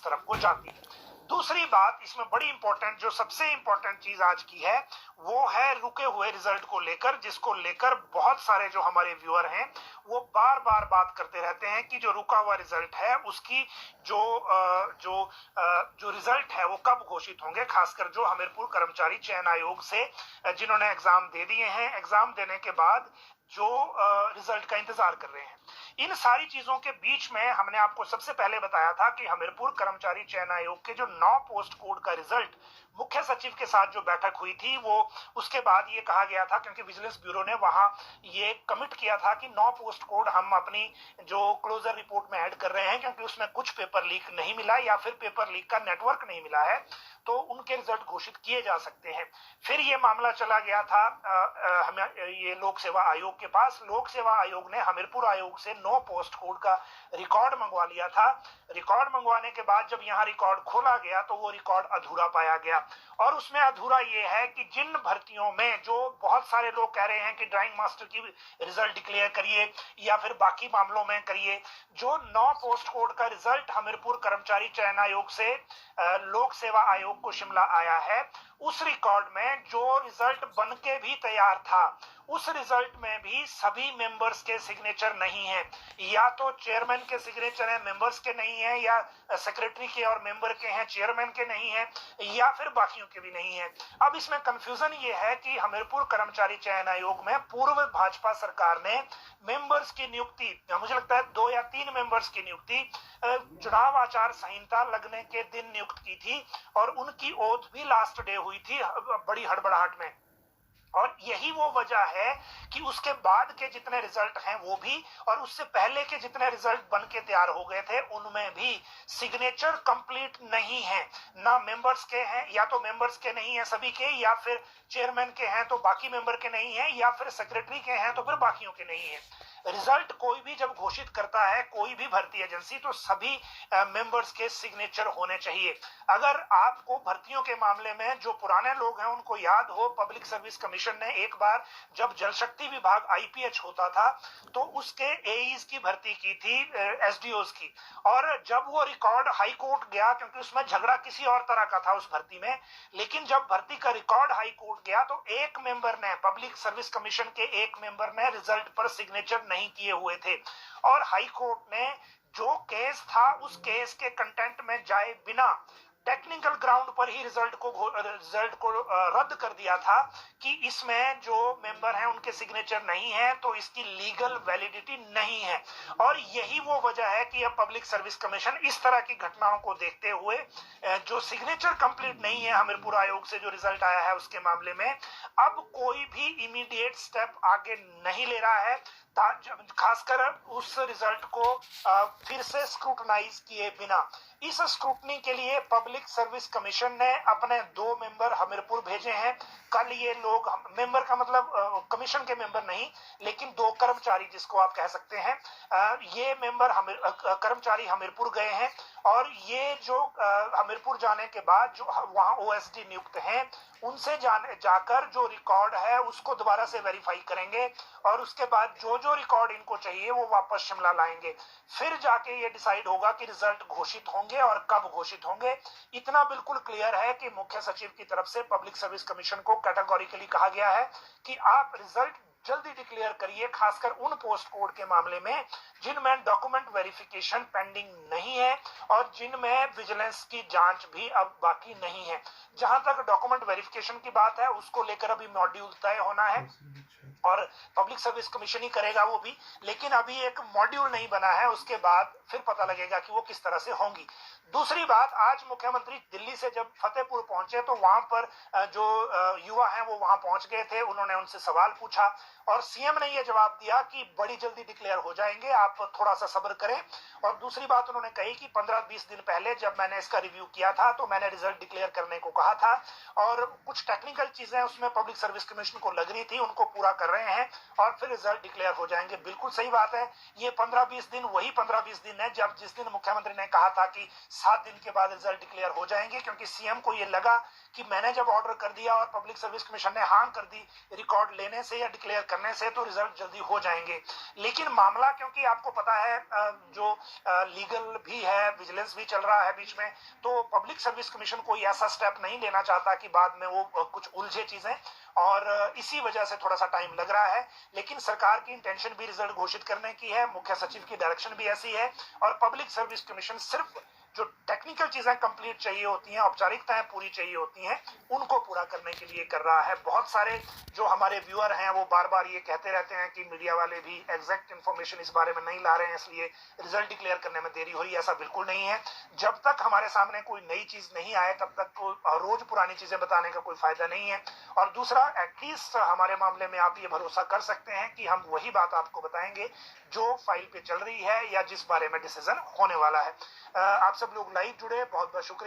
तरफ को जाती है। दूसरी बात इसमें बड़ी इंपॉर्टेंट, जो सबसे इंपॉर्टेंट चीज आज की है, वो है रुके हुए रिजल्ट को लेकर, जिसको लेकर बहुत सारे जो हमारे व्यूअर हैं वो बार बार बात करते रहते हैं कि जो रुका हुआ रिजल्ट है उसकी जो रिजल्ट है वो कब घोषित होंगे, खासकर जो हमीरपुर कर्मचारी चयन आयोग से जिन्होंने एग्जाम दे दिए हैं, एग्जाम देने के बाद जो रिजल्ट का इंतजार कर रहे हैं। इन सारी चीजों के बीच में हमने आपको सबसे पहले बताया था कि हमीरपुर कर्मचारी चयन आयोग के जो 9 पोस्ट कोड का रिजल्ट मुख्य सचिव के साथ जो बैठक हुई थी, वो उसके बाद ये कहा गया था, क्योंकि विजिलेंस ब्यूरो ने वहां ये कमिट किया था कि 9 पोस्ट कोड हम अपनी जो क्लोजर रिपोर्ट में ऐड कर रहे हैं, क्योंकि उसमें कुछ पेपर लीक नहीं मिला या फिर पेपर लीक का नेटवर्क नहीं मिला है, तो उनके रिजल्ट घोषित किए जा सकते हैं। फिर ये मामला चला गया था ये लोक सेवा आयोग के पास। लोक सेवा आयोग ने हमीरपुर आयोग से 9 पोस्ट कोड का रिकॉर्ड मंगवा लिया था। रिकॉर्ड मंगवाने के बाद जब यहाँ रिकॉर्ड खोला गया तो वो रिकॉर्ड अधूरा पाया गया, और उसमें अधूरा ये है कि जिन भर्तियों में जो बहुत सारे लोग कह रहे हैं कि ड्राइंग मास्टर की रिजल्ट डिक्लेयर करिए या फिर बाकी मामलों में करिए, जो 9 पोस्ट कोड का रिजल्ट हमीरपुर कर्मचारी चयन आयोग से लोक सेवा आयोग को शिमला आया है, उस रिकॉर्ड में जो रिजल्ट बन के भी तैयार था, उस रिजल्ट में भी सभी मेंबर्स के सिग्नेचर नहीं है। या तो चेयरमैन के सिग्नेचर है, मेंबर्स के नहीं है, या सेक्रेटरी के और मेंबर के हैं, चेयरमैन के नहीं है, या फिर बाकियों के भी नहीं है। अब इसमें कंफ्यूजन ये है कि हमीरपुर कर्मचारी चयन आयोग में पूर्व भाजपा सरकार ने मेंबर्स की नियुक्ति, मुझे लगता है 2 या 3 मेंबर्स की नियुक्ति चुनाव आचार संहिता लगने के दिन नियुक्त की थी, और उनकी ओथ भी लास्ट डे हुई थी बड़ी हड़बड़ाहट में। और यही वो वजह है कि उसके बाद के जितने रिजल्ट हैं वो भी, और उससे पहले के जितने रिजल्ट बन के तैयार हो गए थे उनमें भी सिग्नेचर कंप्लीट नहीं है। ना मेंबर्स के हैं, या तो मेंबर्स के नहीं है सभी के, या फिर चेयरमैन के हैं तो बाकी मेंबर के नहीं है, या फिर सेक्रेटरी के हैं तो फिर बाकियों के नहीं है। रिजल्ट कोई भी जब घोषित करता है कोई भी भर्ती एजेंसी, तो सभी मेंबर्स के सिग्नेचर होने चाहिए। अगर आपको भर्तियों के मामले में जो पुराने लोग हैं उनको याद हो, पब्लिक सर्विस कमीशन ने एक बार जब जल शक्ति विभाग आईपीएच होता था तो उसके एईज की भर्ती की थी, एसडीओज की, और जब वो रिकॉर्ड हाई कोर्ट गया, क्योंकि उसमें झगड़ा किसी और तरह का था उस भर्ती में, लेकिन जब भर्ती का रिकॉर्ड हाई कोर्ट गया तो एक मेंबर ने, पब्लिक सर्विस कमीशन के एक मेंबर ने रिजल्ट पर सिग्नेचर नहीं किए हुए थे, और हाई कोर्ट ने जो केस था उस केस के कंटेंट में जाए बिना टेक्निकल ग्राउंड पर ही रिजल्ट को रद्द कर दिया था कि इसमें जो मेंबर हैं उनके सिग्नेचर नहीं है, तो इसकी लीगल वैलिडिटी नहीं है। और यही वो वजह है कि अब पब्लिक सर्विस कमीशन इस तरह की घटनाओं को देखते हुए जो सिग्नेचर कंप्लीट नहीं है हमीरपुर आयोग से जो रिजल्ट आया है उसके मामले में, अब कोई भी इमीडिएट स्टेप आगे नहीं ले रहा है, खासकर उस रिजल्ट को फिर से स्क्रूटनाइज किए बिना। इस स्क्रूटनी के लिए पब्लिक सर्विस कमीशन ने अपने 2 मेंबर हमीरपुर भेजे हैं। कल ये लोग, मेंबर का मतलब कमीशन के मेंबर नहीं, लेकिन 2 कर्मचारी जिसको आप कह सकते हैं, ये मेंबर कर्मचारी हमीरपुर गए हैं, और ये जो हमीरपुर जाने के बाद जो वहां ओएसडी नियुक्त हैं उनसे जाकर जो रिकॉर्ड है उसको दोबारा से वेरीफाई करेंगे, और उसके बाद जो जो रिकॉर्ड इनको चाहिए वो वापस शिमला लाएंगे। फिर जाके ये डिसाइड होगा कि रिजल्ट घोषित होंगे और कब घोषित होंगे। इतना बिल्कुल क्लियर है कि मुख्य सचिव की तरफ से पब्लिक सर्विस कमीशन को कैटेगोरिकली कहा गया है कि आप रिजल्ट जल्दी डिक्लेयर करिए, खासकर उन पोस्ट कोड के मामले में जिनमें डॉक्यूमेंट वेरिफिकेशन पेंडिंग नहीं है और जिनमें विजिलेंस की जांच भी अब बाकी नहीं है। जहां तक डॉक्यूमेंट वेरिफिकेशन की बात है उसको लेकर अभी मॉड्यूल तय होना है और पब्लिक सर्विस कमीशन ही करेगा वो भी, लेकिन अभी एक मॉड्यूल नहीं बना है, उसके बाद फिर पता लगेगा कि वो किस तरह से होंगी। दूसरी बात, आज मुख्यमंत्री दिल्ली से जब फतेहपुर पहुंचे तो वहां पर जो युवा हैं वो वहां पहुंच गए थे, उन्होंने उनसे सवाल पूछा और सीएम ने ये जवाब दिया कि बड़ी जल्दी डिक्लेयर हो जाएंगे, आप थोड़ा सा सब्र करें। और दूसरी बात उन्होंने कही कि 15-20 दिन पहले जब मैंने इसका रिव्यू किया था तो मैंने रिजल्ट डिक्लेयर करने को कहा था, और कुछ टेक्निकल चीजें उसमें पब्लिक सर्विस कमीशन को लग रही थी, उनको पूरा कर रहे हैं और फिर रिजल्ट डिक्लेयर हो जाएंगे। बिल्कुल सही बात है, ये 15-20 दिन वही 15-20 दिन दिन है जब जिस दिन मुख्यमंत्री ने कहा था कि 7 दिन के बाद रिजल्ट डिक्लेयर हो जाएंगे, क्योंकि सीएम को ये लगा कि मैंने जब ऑर्डर कर दिया और पब्लिक सर्विस कमीशन ने हाँ कर दी रिकॉर्ड लेने से या डिक्लेयर करने से, तो रिजल्ट जल्दी हो जाएंगे। लेकिन मामला, क्योंकि आपको पता है जो लीगल भी है, विजिलेंस भी चल रहा है बीच में, तो पब्लिक सर्विस कमीशन कोई ऐसा स्टेप नहीं लेना चाहता कि बाद में वो कुछ उलझे चीजें, और इसी वजह से थोड़ा सा टाइम लग रहा है। लेकिन सरकार की इंटेंशन भी रिजल्ट घोषित करने की है, मुख्य सचिव की डायरेक्शन भी ऐसी है, और पब्लिक सर्विस कमीशन सिर्फ जो टेक्निकल चीजें कंप्लीट चाहिए होती हैं, औपचारिकताएं पूरी चाहिए होती हैं, उनको पूरा करने के लिए कर रहा है। बहुत सारे जो हमारे व्यूअर हैं वो बार बार ये कहते रहते हैं कि मीडिया वाले भी एग्जैक्ट इंफॉर्मेशन इस बारे में नहीं ला रहे हैं, इसलिए रिजल्ट डिक्लेयर करने में देरी हो रही है। ऐसा बिल्कुल नहीं है। जब तक हमारे सामने कोई नई चीज नहीं आए तब तक रोज पुरानी चीजें बताने का कोई फायदा नहीं है। और दूसरा, एटलीस्ट हमारे मामले में आप ये भरोसा कर सकते हैं कि हम वही बात आपको बताएंगे जो फाइल पे चल रही है या जिस बारे में डिसीजन होने वाला है। आप सब लोग लाइव जुड़े, बहुत बहुत शुक्रिया।